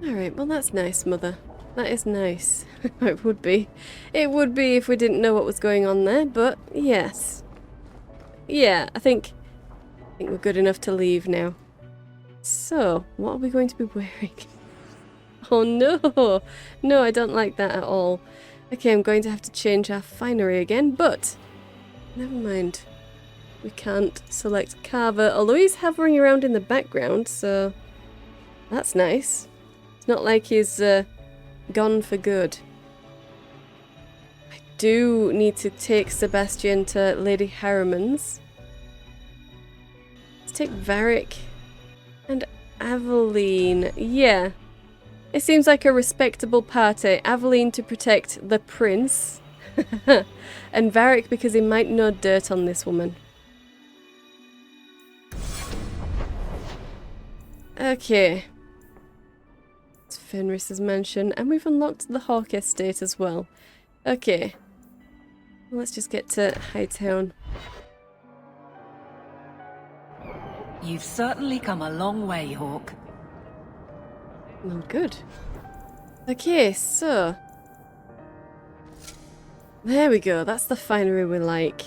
Alright, well that's nice, Mother. That is nice. It would be. It would be if we didn't know what was going on there, but yes. Yeah, I think we're good enough to leave now. So, what are we going to be wearing? Oh no! No, I don't like that at all. Okay, I'm going to have to change our finery again, but never mind. We can't select Carver, although he's hovering around in the background, so that's nice. It's not like he's gone for good. I do need to take Sebastian to Lady Harriman's. Let's take Varric and Aveline. Yeah. It seems like a respectable party. Aveline to protect the prince. And Varric because he might know dirt on this woman. Okay. It's Fenris's mansion, and we've unlocked the Hawke estate as well. Okay. Let's just get to Hightown. You've certainly come a long way, Hawke. Well, good. Okay, so... there we go, that's the finery we like.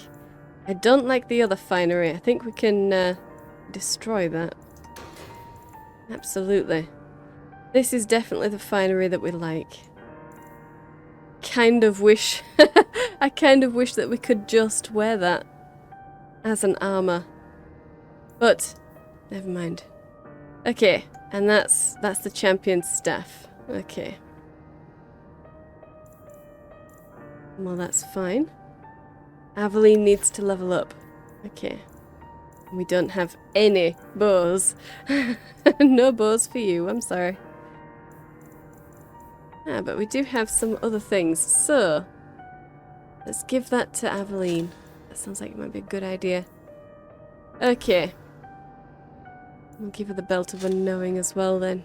I don't like the other finery. I think we can destroy that. Absolutely. This is definitely the finery that we like. Kind of wish... I kind of wish that we could just wear that as an armour. But, never mind. Okay, and that's the champion's staff. Okay. Well, that's fine. Aveline needs to level up. Okay. We don't have any bows. No bows for you, I'm sorry. Ah, but we do have some other things, so... let's give that to Aveline. That sounds like it might be a good idea. Okay. We'll give her the Belt of Unknowing as well then.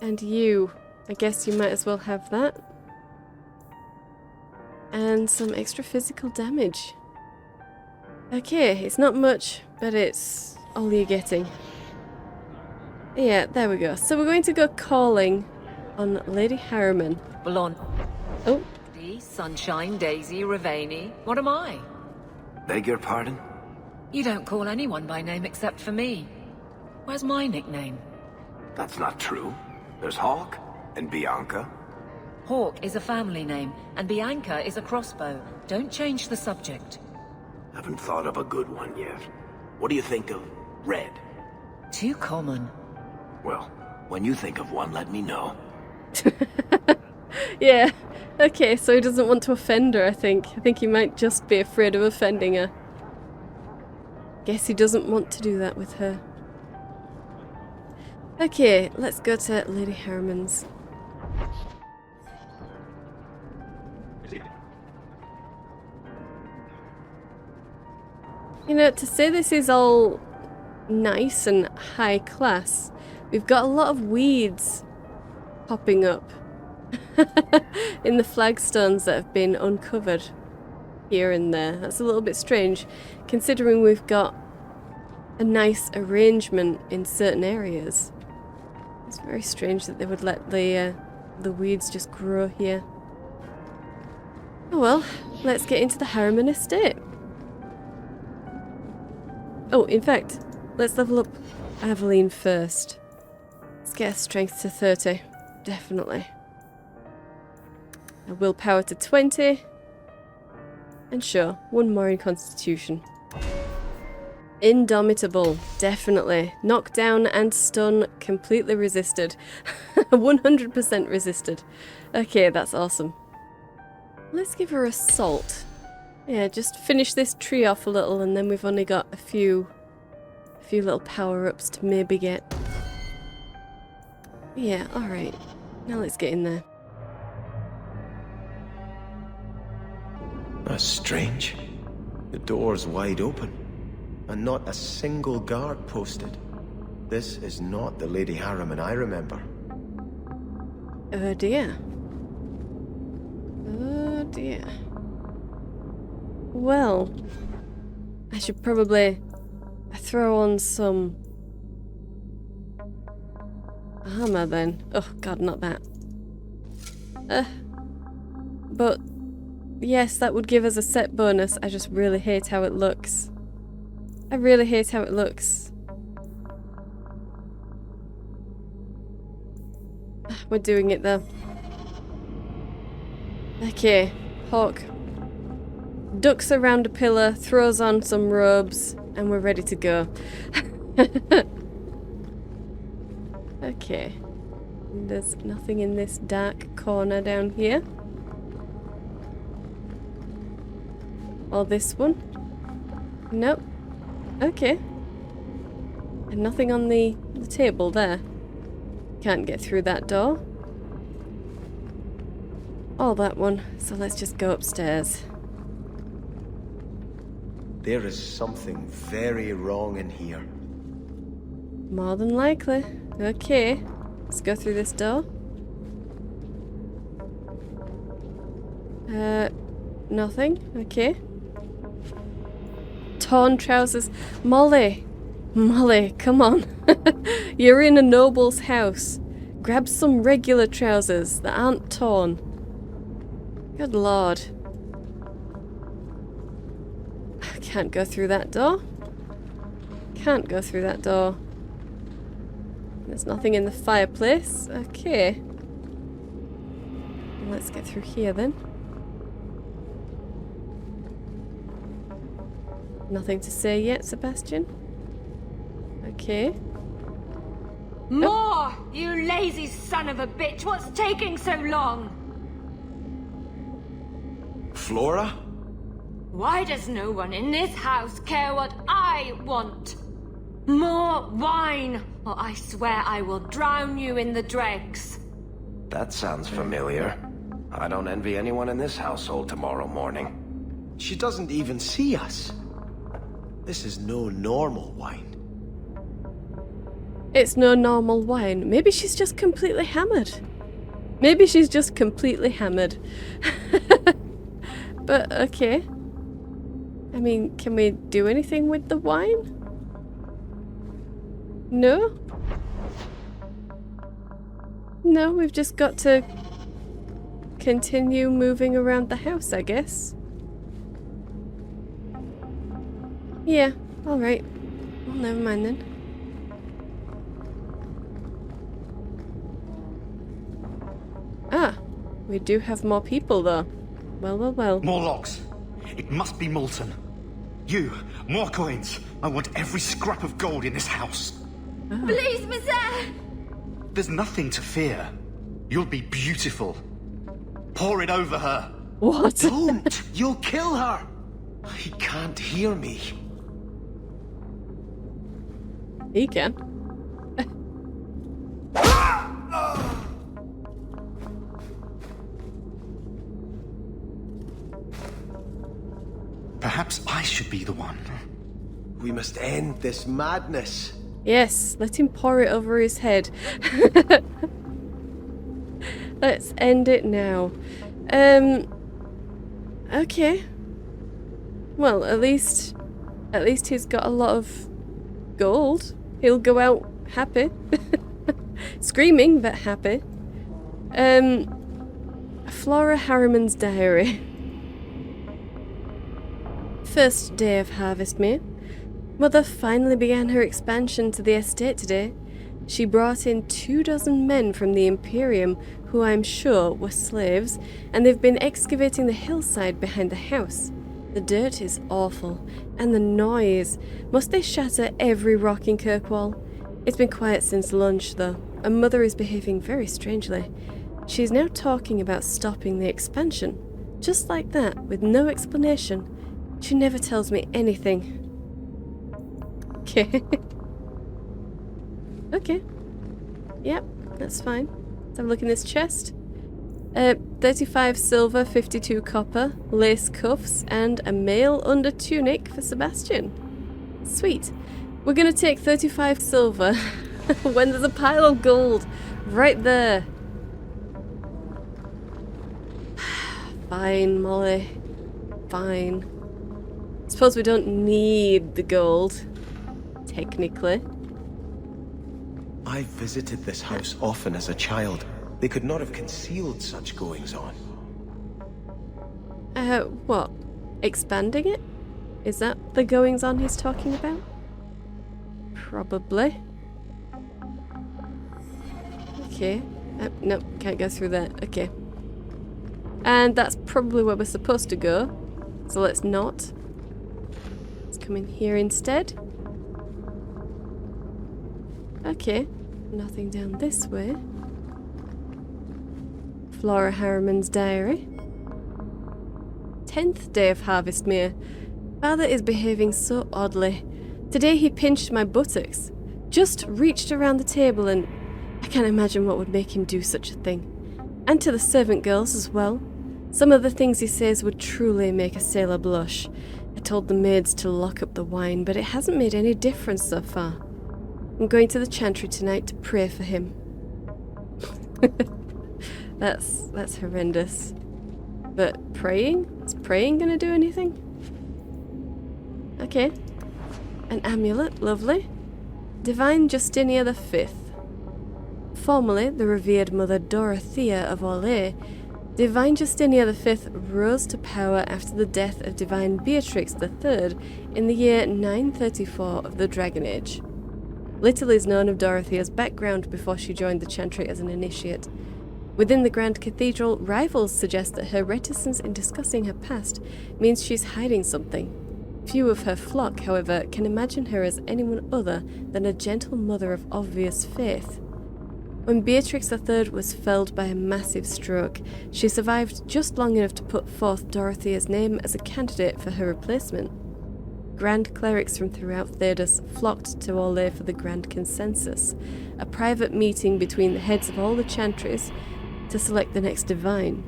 And you. I guess you might as well have that. And some extra physical damage. Okay, it's not much, but it's all you're getting. Yeah, there we go. So we're going to go calling on Lady Harriman. Blonde. Oh. Sunshine, Daisy, Ravani. What am I? Beg your pardon? You don't call anyone by name except for me. Where's my nickname? That's not true. There's Hawke and Bianca. Hawke is a family name, and Bianca is a crossbow. Don't change the subject. Haven't thought of a good one yet. What do you think of Red? Too common. Well, when you think of one, let me know. Yeah. Okay, so he doesn't want to offend her, I think. I think he might just be afraid of offending her. Guess he doesn't want to do that with her. Okay, let's go to Lady Harriman's. You know, to say this is all nice and high class, we've got a lot of weeds popping up in the flagstones that have been uncovered here and there. That's a little bit strange, considering we've got a nice arrangement in certain areas. It's very strange that they would let the weeds just grow here. Oh well, let's get into the Harriman estate. Oh, in fact, let's level up Aveline first. Let's get her strength to 30. Definitely. Her willpower to 20. And sure, one more in constitution. Indomitable, definitely. Knockdown and stun, completely resisted. 100% resisted. Okay, that's awesome. Let's give her assault. Yeah, just finish this tree off a little, and then we've only got a few little power-ups to maybe get. Yeah, alright. Now let's get in there. That's strange. The door's wide open, and not a single guard posted. This is not the Lady Harriman I remember. Oh dear. Oh dear. Well, I should probably throw on some armor then. Oh god, not that. But yes, that would give us a set bonus. I just really hate how it looks. I really hate how it looks. We're doing it though. Okay, Hawke ducks around a pillar, throws on some robes, and we're ready to go. Okay. There's nothing in this dark corner down here. Or this one? Nope. Okay. And nothing on the table there. Can't get through that door. Or that one. So let's just go upstairs. There is something very wrong in here. More than likely. Okay. Let's go through this door. Nothing. Okay. Torn trousers. Molly! Molly, come on. You're in a noble's house. Grab some regular trousers that aren't torn. Good lord. I can't go through that door. Can't go through that door. There's nothing in the fireplace. Okay. Let's get through here then. Nothing to say yet, Sebastian? Okay. More! You lazy son of a bitch! What's taking so long? Flora? Why does no one in this house care what I want? More wine, or I swear I will drown you in the dregs. That sounds familiar. I don't envy anyone in this household tomorrow morning. She doesn't even see us. This is no normal wine. It's no normal wine. Maybe she's just completely hammered. Maybe she's just completely hammered. But, okay. I mean, can we do anything with the wine? No? No, we've just got to continue moving around the house, I guess. Yeah, alright. Well, never mind then. Ah, we do have more people though. Well, well, well. More logs. It must be molten. You, more coins. I want every scrap of gold in this house. Oh. Please, monsieur! There's nothing to fear. You'll be beautiful. Pour it over her. What? Don't! You'll kill her! He can't hear me. He can. Perhaps I should be the one. We must end this madness. Yes, let him pour it over his head. Let's end it now. Okay. Well, at least he's got a lot of gold. He'll go out happy. Screaming, but happy. Flora Harriman's diary. First day of harvest, mate. Mother finally began her expansion to the estate today. She brought in 24 men from the Imperium, who I'm sure were slaves, and they've been excavating the hillside behind the house. The dirt is awful, and the noise. Must they shatter every rock in Kirkwall? It's been quiet since lunch, though, and Mother is behaving very strangely. She's now talking about stopping the expansion. Just like that, with no explanation. She never tells me anything. Okay. Okay. Yep, that's fine. Let's have a look in this chest. 35 silver, 52 copper, lace cuffs, and a male under tunic for Sebastian. Sweet. We're gonna take 35 silver when there's a pile of gold right there. Fine, Molly. Fine. Suppose we don't need the gold, technically. I visited this house often as a child. They could not have concealed such goings-on. What? Expanding it? Is that the goings-on he's talking about? Probably. Okay. Nope, can't go through that. Okay. And that's probably where we're supposed to go. So let's not. Let's come in here instead. Okay. Nothing down this way. Flora Harriman's diary. 10th day of Harvestmere. Father is behaving so oddly. Today he pinched my buttocks. Just reached around the table and I can't imagine what would make him do such a thing. And to the servant girls as well. Some of the things he says would truly make a sailor blush. I told the maids to lock up the wine, but it hasn't made any difference so far. I'm going to the chantry tonight to pray for him. That's horrendous. But praying? Is praying gonna do anything? Okay. An amulet, lovely. Divine Justinia V. Formerly the revered Mother Dorothea of Orlais, Divine Justinia V rose to power after the death of Divine Beatrix III in the year 934 of the Dragon Age. Little is known of Dorothea's background before she joined the Chantry as an initiate. Within the Grand Cathedral, rivals suggest that her reticence in discussing her past means she's hiding something. Few of her flock, however, can imagine her as anyone other than a gentle mother of obvious faith. When Beatrix III was felled by a massive stroke, she survived just long enough to put forth Dorothea's name as a candidate for her replacement. Grand clerics from throughout Thedas flocked to Orlais for the Grand Consensus, a private meeting between the heads of all the chantries to select the next divine.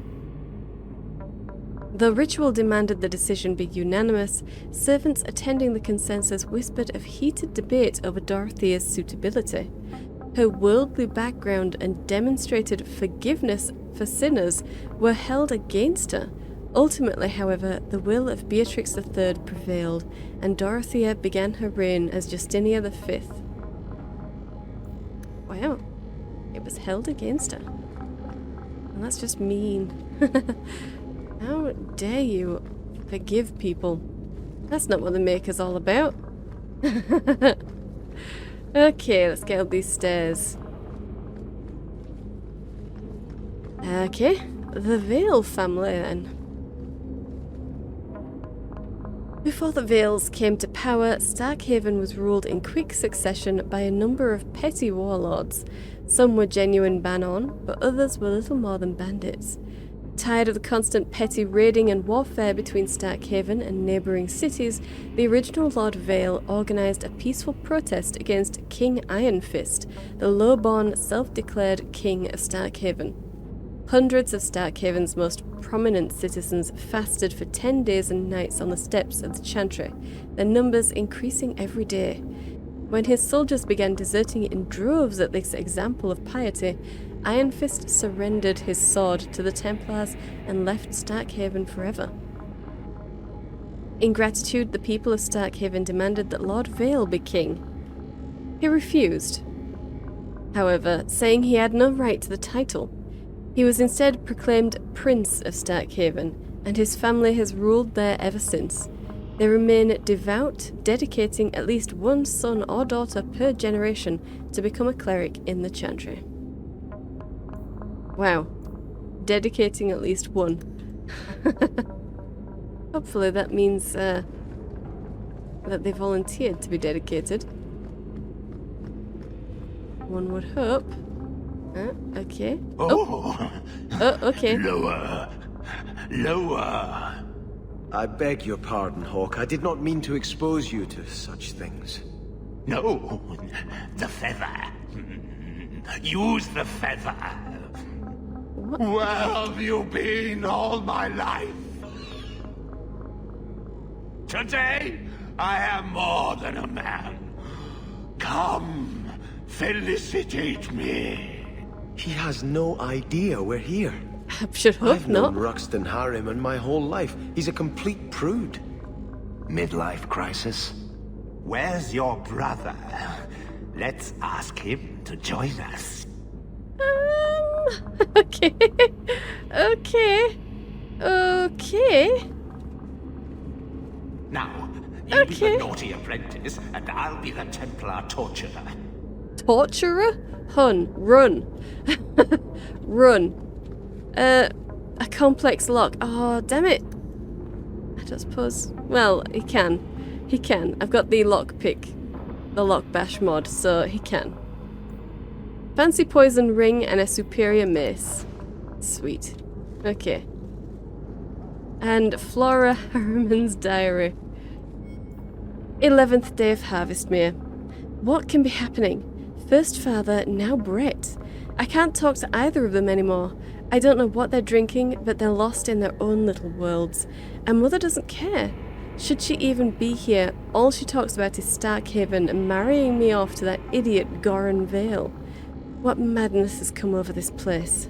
Though ritual demanded the decision be unanimous, servants attending the consensus whispered of heated debate over Dorothea's suitability. Her worldly background and demonstrated forgiveness for sinners were held against her. Ultimately, however, the will of Beatrix III prevailed, and Dorothea began her reign as Justinia V. Wow, it was held against her. And that's just mean. How dare you forgive people? That's not what the Maker's all about. Okay, let's get up these stairs. Okay, the Vale family then. Before the Vales came to power, Starkhaven was ruled in quick succession by a number of petty warlords. Some were genuine Banon, but others were little more than bandits. Tired of the constant petty raiding and warfare between Starkhaven and neighbouring cities, the original Lord Vale organised a peaceful protest against King Ironfist, the low-born, self-declared King of Starkhaven. Hundreds of Starkhaven's most prominent citizens fasted for 10 days and nights on the steps of the Chantry, their numbers increasing every day. When his soldiers began deserting in droves at this example of piety, Ironfist surrendered his sword to the Templars and left Starkhaven forever. In gratitude, the people of Starkhaven demanded that Lord Vale be king. He refused, however, saying he had no right to the title. He was instead proclaimed Prince of Starkhaven, and his family has ruled there ever since. They remain devout, dedicating at least one son or daughter per generation to become a cleric in the Chantry. Wow. Dedicating at least one. Hopefully that means that they volunteered to be dedicated. One would hope. Okay. Oh, okay. Lower. Lower. I beg your pardon, Hawke. I did not mean to expose you to such things. No, the feather. Use the feather. What? Where have you been all my life? Today, I am more than a man. Come, felicitate me. He has no idea we're here. I should hope I've known not. Ruxton Harriman my whole life. He's a complete prude. Midlife crisis. Where's your brother? Let's ask him to join us. Okay. Okay. Okay. Now, you be the naughty apprentice, and I'll be the Templar torturer. Torturer? Hun, run. Run. A complex lock. Oh, damn it. I don't suppose... Well, he can. He can. I've got the lockpick. The lock bash mod, so he can. Fancy poison ring and a superior mace. Sweet. Okay. And Flora Harriman's diary. 11th day of Harvestmere. What can be happening? First father, now Brett. I can't talk to either of them anymore. I don't know what they're drinking, but they're lost in their own little worlds. And Mother doesn't care. Should she even be here, all she talks about is Starkhaven and marrying me off to that idiot Goran Vale. What madness has come over this place?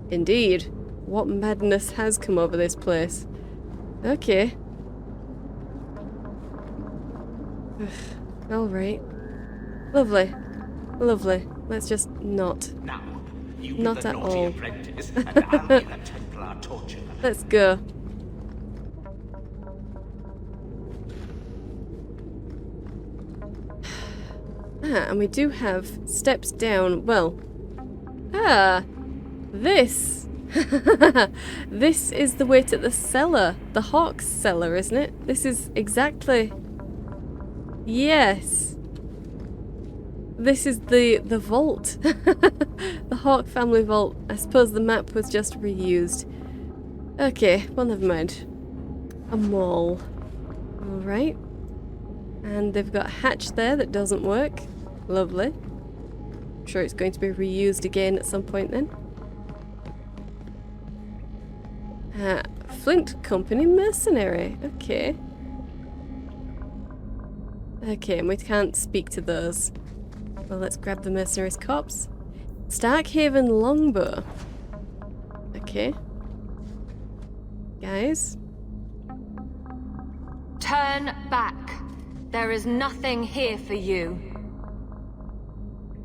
Indeed, what madness has come over this place? Okay. Alright. Lovely. Lovely. Let's just not. Now, you be Not the at naughty all. apprentice, and I'll be the Templar torturer. Let's go. And we do have steps down. Well, this. This is the way to the cellar. The Hawke's cellar, isn't it? This is exactly... Yes. This is the vault. The Hawke family vault. I suppose the map was just reused. Okay, well, never mind. A mall. Alright. And they've got a hatch there that doesn't work. Lovely. I'm sure it's going to be reused again at some point then. Flint Company Mercenary. Okay. Okay, and we can't speak to those. Well, let's grab the mercenary's corpse. Starkhaven Longbow. Okay. Guys. Turn back. There is nothing here for you.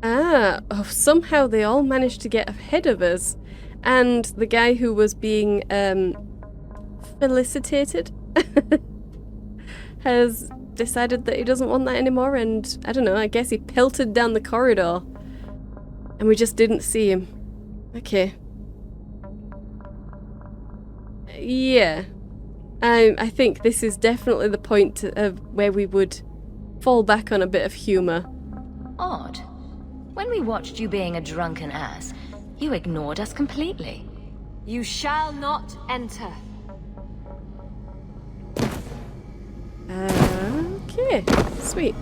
Oh, somehow they all managed to get ahead of us. And the guy who was being felicitated has decided that he doesn't want that anymore, and I don't know, I guess he pelted down the corridor and we just didn't see him. Okay. Yeah. I think this is definitely the point of where we would fall back on a bit of humour. Odd. When we watched you being a drunken ass, you ignored us completely. You shall not enter. Okay, sweet.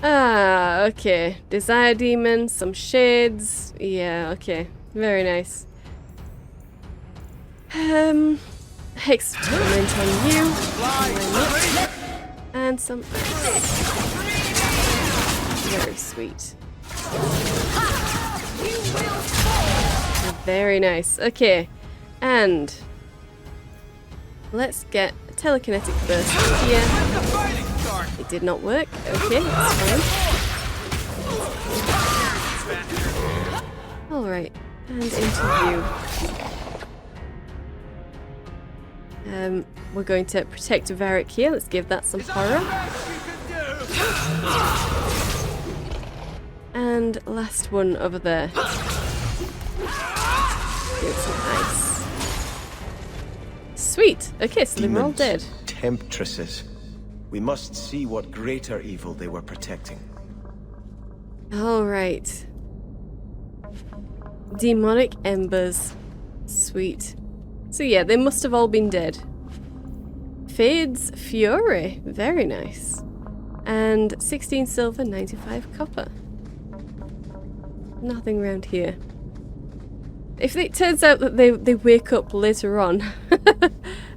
Okay. Desire Demon, some shades. Yeah, okay. Very nice. Hex Torment on you. And some... Very sweet. Very nice. Okay. And... let's get a telekinetic burst here. It did not work. Okay, that's fine. Alright. And into you. We're going to protect Varric here. Let's give that some horror. And last one over there. Give it some ice. Sweet! Okay, so they were all dead. Temptresses. We must see what greater evil they were protecting. Alright. Demonic embers. Sweet. So yeah, they must have all been dead. Fade's Fury. Very nice. And 16 silver, 95 copper. Nothing around here. If it turns out that they wake up later on,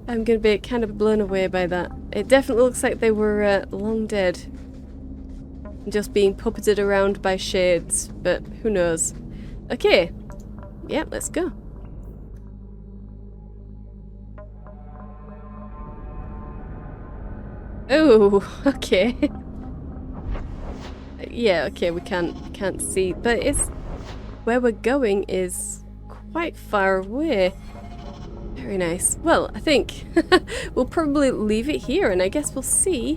I'm going to be kind of blown away by that. It definitely looks like they were long dead. Just being puppeted around by shades, but who knows. Okay. Yeah, let's go. Oh, okay. Yeah, okay, we can't see, but it's where we're going is quite far away. Very nice. Well, I think we'll probably leave it here, and I guess we'll see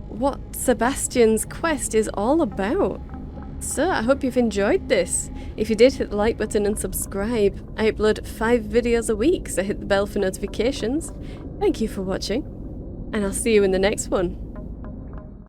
what Sebastian's quest is all about. So, I hope you've enjoyed this. If you did, hit the like button and subscribe. I upload 5 videos a week, so hit the bell for notifications. Thank you for watching, and I'll see you in the next one.